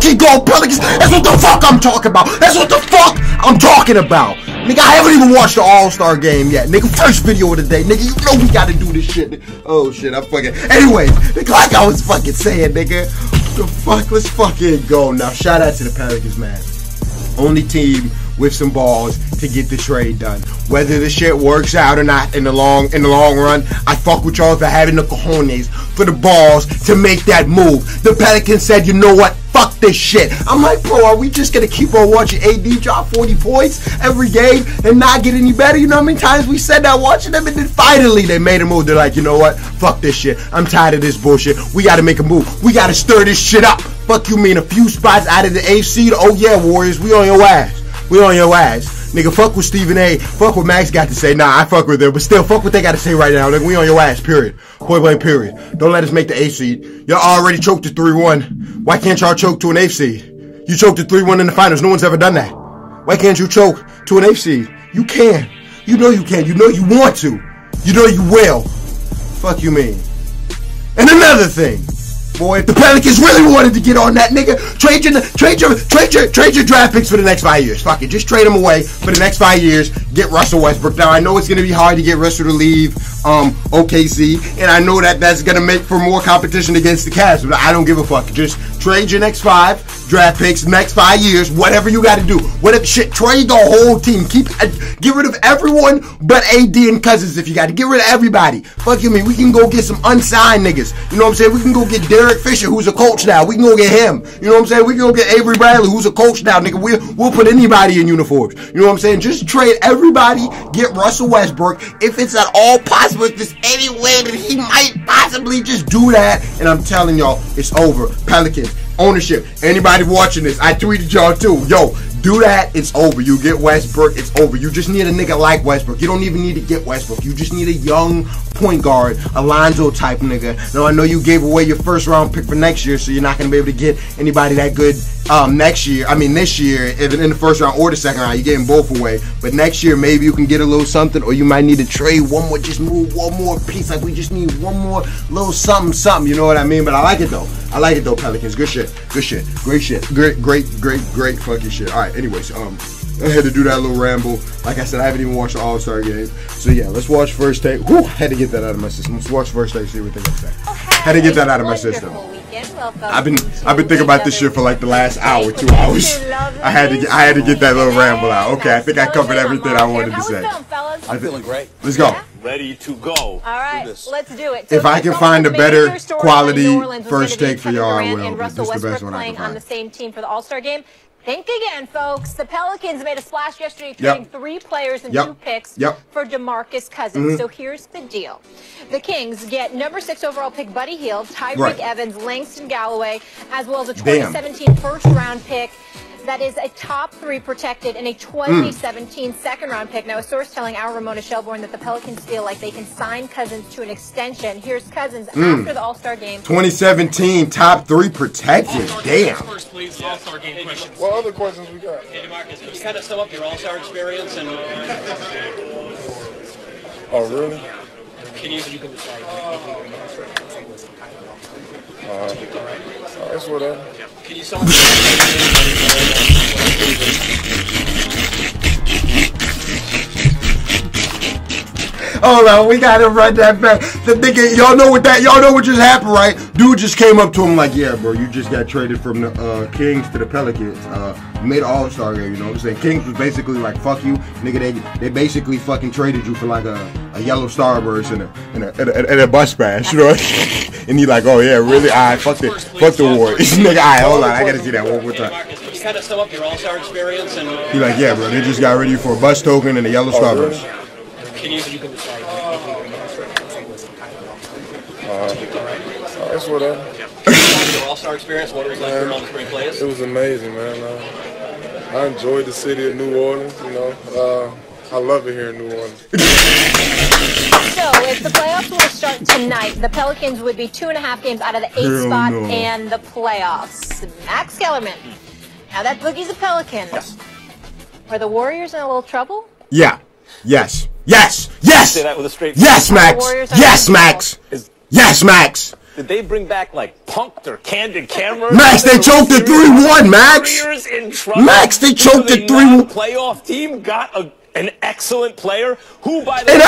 fucking go, Pelicans. That's what the fuck I'm talking about. That's what the fuck I'm talking about. Nigga, I haven't even watched the All-Star game yet. Nigga, first video of the day. Nigga, you know we gotta do this shit. Oh, shit, I'm fucking... Anyways, nigga, like I was fucking saying, nigga. The fuck, let's fucking go. Now, shout out to the Pelicans, man. Only team with some balls to get the trade done. Whether the shit works out or not in the long run, I fuck with y'all for having the cojones, for the balls to make that move. The Pelicans said, you know what? Fuck this shit. I'm like, bro, are we just gonna keep on watching AD drop 40 points every game and not get any better? You know how many times we said that watching them, and then finally they made a move. They're like, you know what? Fuck this shit. I'm tired of this bullshit. We gotta make a move. We gotta stir this shit up. Fuck you mean a few spots out of the AC? Oh yeah, Warriors, we on your ass. We on your ass. Nigga, fuck what Stephen A. Fuck what Max got to say. Nah, I fuck with them. But still, fuck what they got to say right now. Nigga, we on your ass, period. Point blank, period. Don't let us make the 8th seed. Y'all already choked to 3-1. Why can't y'all choke to an 8th seed? You choked to 3-1 in the finals. No one's ever done that. Why can't you choke to an 8th seed? You can. You know you can. You know you want to. You know you will. Fuck you mean. And another thing. Boy, if the Pelicans really wanted to get on that, nigga, trade your draft picks for the next 5 years. Fuck it, just trade them away for the next 5 years. Get Russell Westbrook. Now I know it's gonna be hard to get Russell to leave OKC, and I know that that's gonna make for more competition against the Cavs. But I don't give a fuck. Just trade your next 5 draft picks, next 5 years, whatever you got to do. Whatever shit, trade the whole team. Get rid of everyone but AD and Cousins if you got to. Get rid of everybody. Fuck you mean? We can go get some unsigned niggas. You know what I'm saying? We can go get Derek Fisher, who's a coach now. We can go get him. You know what I'm saying? We can go get Avery Bradley, who's a coach now, nigga. We'll put anybody in uniforms. You know what I'm saying? Just trade everybody. Get Russell Westbrook. If it's at all possible, if there's any way that he might possibly just do that, and I'm telling y'all, it's over. Pelicans. Ownership. Anybody watching this, I tweeted y'all too. Yo, do that, it's over. You get Westbrook, it's over. You just need a nigga like Westbrook. You don't even need to get Westbrook. You just need a young point guard, Alonzo type nigga. Now I know you gave away your first round pick for next year, so you're not gonna be able to get anybody that good this year, in the first round or the second round. You're getting both away. But next year, maybe you can get a little something, or you might need to trade one more, just move one more piece. Like we just need one more little something. You know what I mean? But I like it though. I like it though, Pelicans. Good shit. Good shit. Great shit. Great fucking shit. Alright, anyways, I had to do that little ramble. Like I said, I haven't even watched the All-Star game. So yeah, let's watch First Take. Whew, had to get that out of my system. Let's watch First Take, see what they say. Had to get that out of my system. I've been thinking about this shit for like the last hour, 2 hours. I had to get that little ramble out. Okay, I think I covered everything I wanted to say. I'm feeling great. Let's go. Ready to go. All right, let's do it. If I can find a better quality First Take for y'all, I will. But this is the best one I can find. On the same team for the All-Star game. Think again, folks. The Pelicans made a splash yesterday, trading 3 players and 2 picks for Demarcus Cousins. So here's the deal. The Kings get number 6 overall pick Buddy Hield, Tyreek Evans, Langston Galloway, as well as a 2017 first-round pick that is a top 3 protected and a 2017 second-round pick. Now, a source telling our Ramona Shelbourne that the Pelicans feel like they can sign Cousins to an extension. Here's Cousins after the All-Star game. 2017 top 3 protected. Damn. First, please, All-Star game questions. What other questions we got? Hey, Demarcus, can you kind of sum up your All-Star experience? And oh, really? Can you that's whatever. Can you sum up Hold on, we gotta run that back. The nigga, y'all know what just happened, right? Dude just came up to him like, yeah, bro, you just got traded from the Kings to the Pelicans. You made an All-Star game, you know what I'm saying? Kings was basically like, fuck you, nigga. They basically fucking traded you for like a yellow Starburst and a bus pass, you know? And he like, oh yeah, really? Alright, fuck the Warriors. Nigga, alright, hold on, I gotta see that one more time. Can you kind of sum up your All-Star experience? And he like, yeah, bro, they just got rid of you for a bus token and a yellow Starburst. Can you that's whatever. Your All-Star experience, what it was like for all the spring plays? It was amazing, man. I enjoyed the city of New Orleans, you know. I love it here in New Orleans. So, if the playoffs were to start tonight, the Pelicans would be 2.5 games out of the 8th spot and the playoffs. Max Kellerman. Now that boogie's a Pelican. Are the Warriors in a little trouble? Yeah. Yes. Say that with a straight face. Yes, Max. Yes, Max. Yes, Max. Did they bring back like punked or candid cameras? Max, they choked at 3-1, Max. Max, they choked at 3-1. Playoff team got an excellent player who, by the way,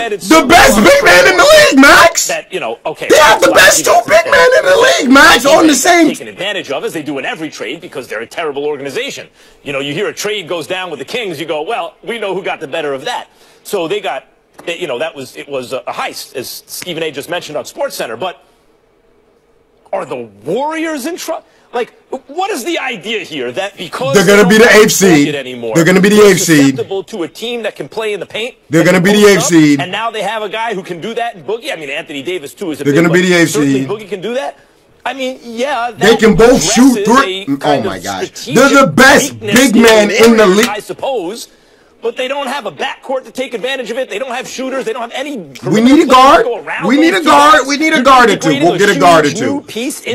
the best big man in the league, Max. That, you know, okay, they have the best 2 big men in the league, Max, on the same. Taken advantage of, as they do in every trade, because they're a terrible organization. You know, you hear a trade goes down with the Kings, you go, well, we know who got the better of that. So they got, you know, it was a heist, as Stephen A. just mentioned on SportsCenter. But are the Warriors in trouble? Like, what is the idea here that because they're going to be the 8th seed, they're going to be the 8th seed, to a team that can play in the paint, they're going to be the 8th seed, and now they have a guy who can do that in Boogie. I mean, Anthony Davis too is a they're going to be the 8th seed. Boogie can do that. I mean, yeah, they can both shoot 3. Oh my gosh, they're the best big man in the league, I suppose. But they don't have a backcourt to take advantage of it. They don't have shooters. They don't have any. We need a guard. We need a guard. We need a guard or 2. We'll get a guard or 2.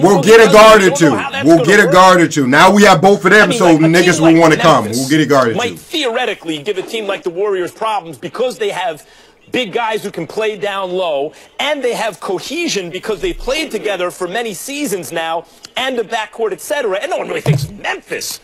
We'll get a guard or 2. We'll get a guard or 2. Now we have both of them, so niggas will want to come. We'll get a guard or 2. Might theoretically give a team like the Warriors problems because they have big guys who can play down low, and they have cohesion because they played together for many seasons now, and a backcourt, etc. And no one really thinks Memphis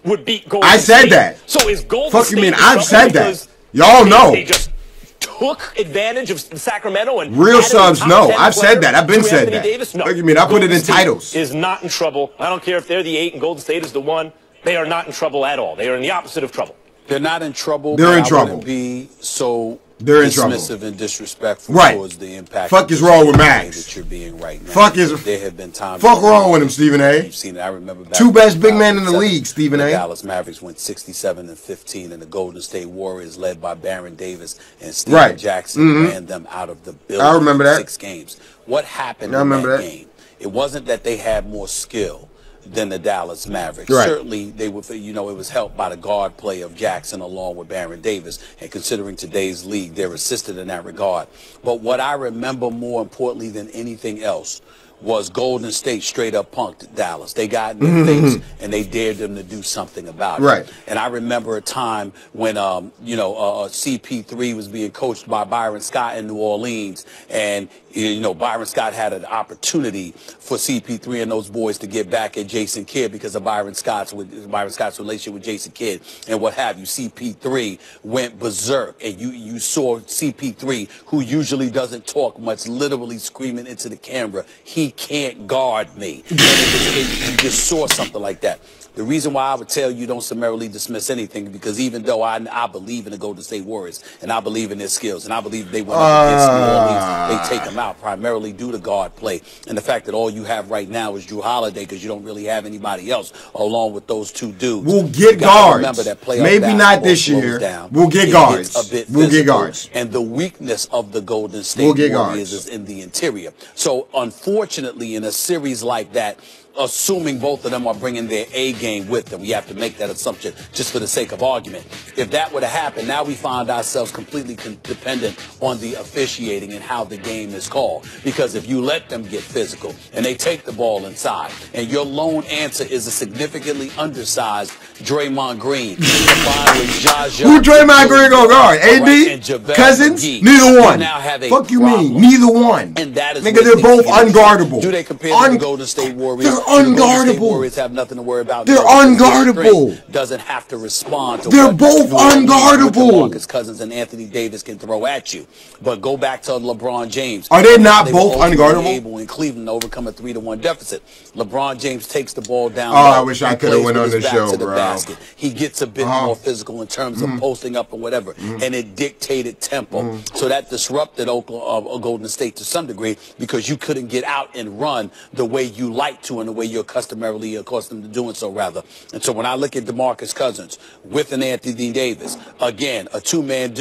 would beat Golden State. I said that. So is Golden Fuck State you mean? I've said that. Y'all know. They just took advantage of Sacramento and real subs. No, I've said that. I've been said that. Davis? No. Fuck you mean? I put it in titles. Is not in trouble. I don't care if they're the 8 and Golden State is the 1. They are not in trouble at all. They are in the opposite of trouble. They're not in trouble. They're in trouble. Be so. They're in trouble. Dismissive and disrespectful towards the impact. Fuck is wrong with Max? That you're being right now. Fuck is. There have been times. Fuck wrong with him, Stephen A. You've seen it. I remember back 2 best big men in the league, Stephen A. The Dallas Mavericks went 67-15, and the Golden State Warriors, led by Baron Davis and Stephen Jackson, ran them out of the building. I remember that. 6 games. What happened in that game? It wasn't that they had more skill than the Dallas Mavericks. Certainly, they were, you know, it was helped by the guard play of Jackson along with Baron Davis, and considering today's league, they're assisted in that regard. But what I remember more importantly than anything else was Golden State straight up punked Dallas. They got in their face and they dared them to do something about it. And I remember a time when, CP3 was being coached by Byron Scott in New Orleans, and you know, Byron Scott had an opportunity for CP3 and those boys to get back at Jason Kidd because of Byron Scott's relationship with Jason Kidd and what have you. CP3 went berserk, and you saw CP3, who usually doesn't talk much, literally screaming into the camera, "He can't guard me." And you just saw something like that. The reason why I would tell you don't summarily dismiss anything, because even though I believe in the Golden State Warriors, and I believe in their skills, and I believe they went up against New Orleans, they take them out primarily due to guard play, and the fact that all you have right now is Drew Holiday, because you don't really have anybody else along with those 2 dudes. We'll get guards. Maybe not this year. We'll get guards. We'll get guards. And the weakness of the Golden State Warriors is in the interior. So unfortunately, in a series like that, assuming both of them are bringing their A game with them, we have to make that assumption just for the sake of argument. If that were to happen, now we find ourselves completely dependent on the officiating and how the game is called. Because if you let them get physical and they take the ball inside, and your lone answer is a significantly undersized Draymond Green, who Draymond Green gonna guard? AD? Cousins? Neither one. Fuck you mean? Neither one. And that is nigga, they're both unguardable. Do they compare to the Golden State Warriors? They're unguardable. Warriors have nothing to worry about. They're unguardable. Doesn't have to respond to. They're both unguardable. Demarcus Cousins and Anthony Davis can throw at you. But go back to LeBron James. Are they not both unguardable? Able in Cleveland to overcome a 3-1 deficit. LeBron James takes the ball down. Oh, I wish I could have went on the show, bro. He gets a bit more physical in terms of posting up or whatever, and it dictated tempo. So that disrupted Golden State to some degree, because you couldn't get out and run the way you like to and the way you're customarily accustomed to doing so, rather. And so when I look at Demarcus Cousins with an Anthony Davis, again, a two-man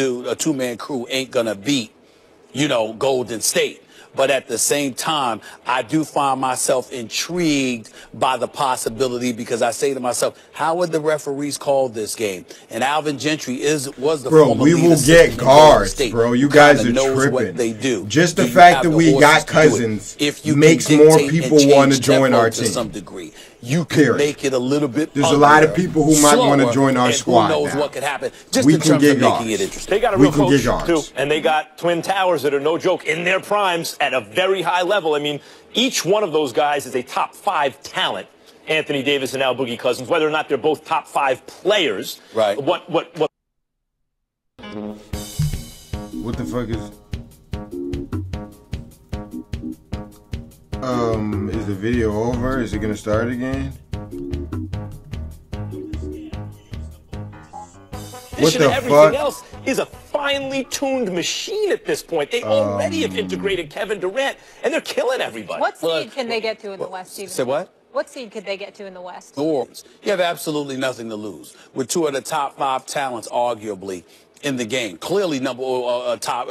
crew ain't gonna beat, you know, Golden State. But at the same time, I do find myself intrigued by the possibility, because I say to myself, how would the referees call this game? And Alvin Gentry was the former leader. Bro, we will get guards, bro. You guys are tripping. What they do. Just the fact that we got Cousins makes more people want to join our team. To some degree. You can make it a little bit. There's a lot of people who might want to join our squad. Who knows what could happen? Just in terms of making it interesting. They got a real coach too, and they got twin towers that are no joke in their primes. defense at a very high level. I mean, each one of those guys is a top 5 talent. Anthony Davis and now Boogie Cousins, whether or not they're both top 5 players. Right. What the fuck is... Is the video over? Is it gonna start again? What the everything fuck? else is a finely tuned machine at this point. They already have integrated Kevin Durant, and they're killing everybody. What seed can they get to in the West, Steven? Say what? What seed could they get to in the West? New Orleans. You have absolutely nothing to lose with 2 of the top 5 talents, arguably, in the game. Clearly, top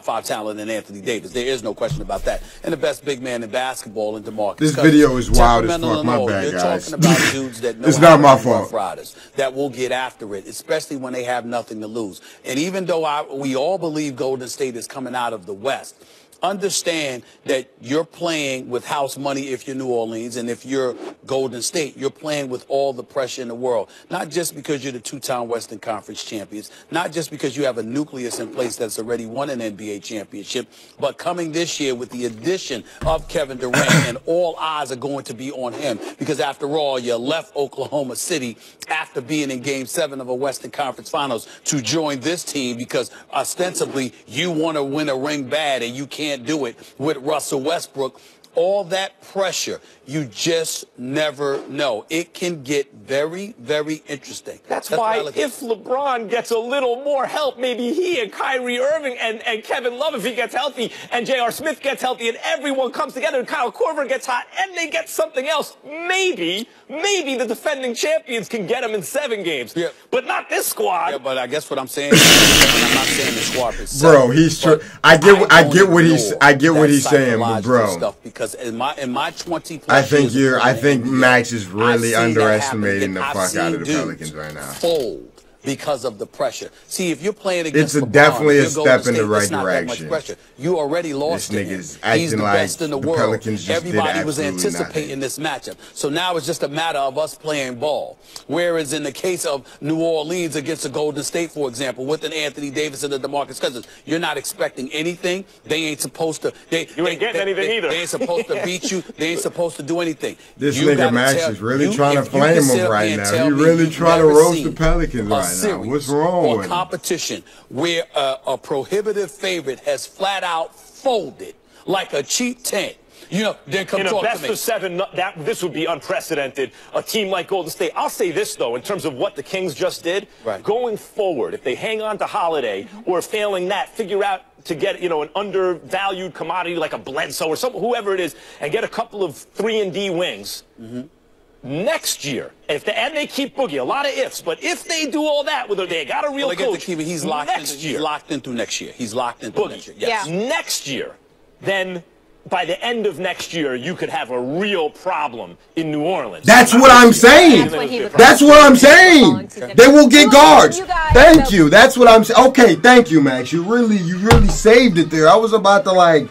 5 talent in Anthony Davis. There is no question about that. And the best big man in basketball in Demarcus. This video is wild as fuck. My bad, You're guys. talking about dudes that know it's not my Rough fault. Riders that will get after it, especially when they have nothing to lose. And even though we all believe Golden State is coming out of the West, understand that you're playing with house money if you're New Orleans, and if you're Golden State, you're playing with all the pressure in the world. Not just because you're the 2-time Western Conference champions, not just because you have a nucleus in place that's already won an NBA championship, but coming this year with the addition of Kevin Durant, and all eyes are going to be on him, because after all, you left Oklahoma City after being in Game 7 of a Western Conference Finals to join this team because ostensibly you want to win a ring bad and you can't do it with Russell Westbrook. All that pressure, you just never know. It can get very, very interesting. That's why if LeBron gets a little more help, maybe he and Kyrie Irving and Kevin Love, if he gets healthy, and J.R. Smith gets healthy, and everyone comes together, and Kyle Korver gets hot, and they get something else, maybe the defending champions can get them in 7 games. Yeah. But not this squad. Yeah, but I guess what I'm saying is, I'm not saying the squad is 7. Bro, he's true. I get what he's saying, but bro. Stuff because in my 20 plus I think Max is really underestimating the fuck out of the Pelicans right now. Fold because of the pressure. See, if you're playing against LeBron, definitely a step in the right direction. You already lost this to him. Nigga's acting He's the like best in the world. Pelicans just Everybody did was anticipating this matchup. So now it's just a matter of us playing ball. Whereas in the case of New Orleans against the Golden State, for example, with an Anthony Davis and the Demarcus Cousins, you're not expecting anything. They ain't supposed to. You ain't getting anything either. They ain't supposed to beat you. They ain't supposed to do anything. This nigga Max is really trying to flame him right now. He really trying to roast the Pelicans right now. What's wrong? Or competition where a prohibitive favorite has flat out folded like a cheap tent. You know, then come talk to me. In a best of 7, this would be unprecedented. A team like Golden State. I'll say this, though, in terms of what the Kings just did. Right. Going forward, if they hang on to Holiday, or failing that, figure out to get, an undervalued commodity like a Bledsoe or whoever it is, and get a couple of 3-and-D wings. Next year, and they keep Boogie, a lot of ifs, but if they do all that, they got a real coach. He's locked in through next year. He's locked in through next year. Yes. Yeah. Next year, then by the end of next year, you could have a real problem in New Orleans. That's what I'm saying. That's what I'm saying. They will get guards. Thank you. That's what I'm saying. Okay, thank you, Max. You really saved it there. I was about to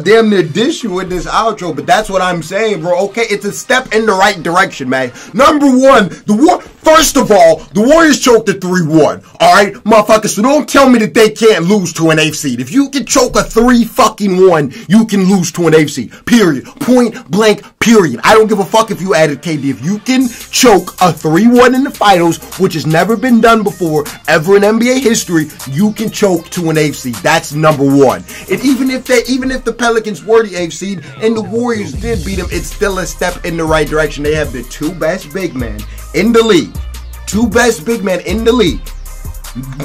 damn near dish you with this outro, but that's what I'm saying, bro. Okay, it's a step in the right direction, man. Number one, first of all, the Warriors choked at 3-1. Alright, motherfuckers, so don't tell me that they can't lose to an 8th seed. If you can choke a 3-1, you can lose to an 8th seed. Period. Point blank, period. I don't give a fuck if you added KD. If you can choke a 3-1 in the finals, which has never been done before, ever in NBA history, you can choke to an 8th seed. That's number one. And even if the Pelicans were the 8th seed and the Warriors did beat them, it's still a step in the right direction. They have the 2 best big men in the league. 2 best big men in the league.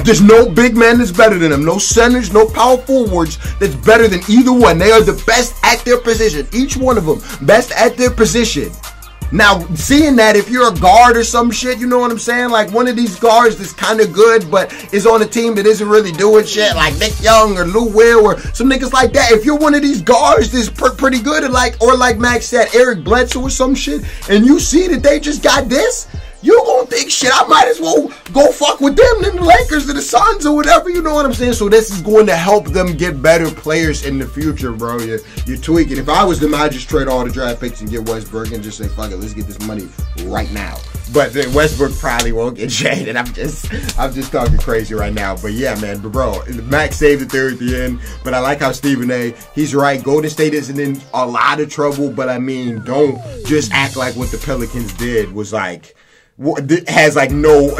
There's no big man that's better than them. No centers, no power forwards that's better than either one. They are the best at their position. Each one of them, best at their position. Now, seeing that, if you're a guard or some shit, you know what I'm saying? Like one of these guards that's kind of good, but is on a team that isn't really doing shit, like Nick Young or Lou Will or some niggas like that. If you're one of these guards that's pretty good, or like Max said, Eric Bledsoe or some shit, and you see that they just got this, you gonna think, shit, I might as well go fuck with them than the Lakers or the Suns or whatever, you know what I'm saying? So this is going to help them get better players in the future, bro. You're tweaking. If I was them, I'd just trade all the draft picks and get Westbrook and just say, fuck it, let's get this money right now. But then Westbrook probably won't get traded. I'm just talking crazy right now. But yeah, man, bro, Max saved the third at the end. But I like how Stephen A. He's right. Golden State isn't in a lot of trouble. But I mean, don't just act like what the Pelicans did was like. Has like no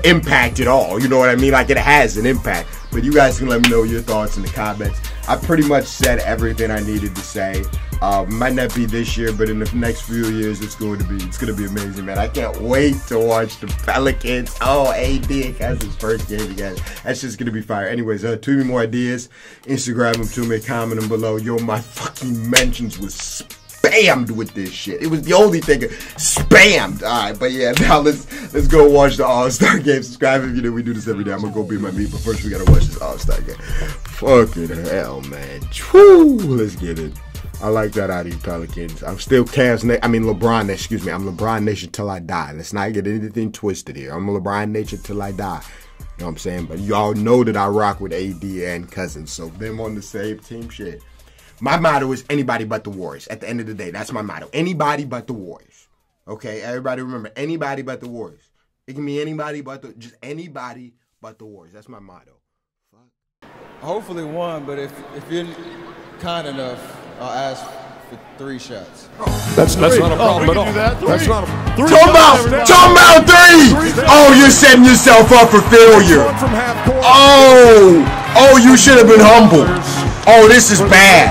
impact at all. You know what I mean? Like it has an impact. But you guys can let me know your thoughts in the comments. I pretty much said everything I needed to say. Might not be this year, but in the next few years, it's gonna be amazing, man. I can't wait to watch the Pelicans. Oh, AD has his first game again. That's just gonna be fire. Anyways, tweet me more ideas. Instagram them to me, comment them below. Yo, my fucking mentions was spammed with this shit. It was the only thing spammed. Alright, but yeah, now let's go watch the All-Star game. Subscribe if you know we do this every day. I'm gonna go beat my meat, but first we gotta watch this All-Star game. Fucking hell, man. Woo, let's get it. I like that out of you Pelicans. I'm still LeBron, excuse me. I'm LeBron Nation till I die. Let's not get anything twisted here. I'm LeBron Nation till I die. You know what I'm saying? But y'all know that I rock with AD and Cousins, so them on the same team, shit. My motto is anybody but the Warriors. At the end of the day, that's my motto. Anybody but the Warriors. Okay, everybody remember, anybody but the Warriors. It can be anybody but just anybody but the Warriors. That's my motto. Fuck. Hopefully one, but if you're kind enough, I'll ask for 3 shots. That's not a problem at all. That's not a three. Talking about 3! Oh, you're setting yourself up for failure. Oh, you should have been humble. Oh, this is bad.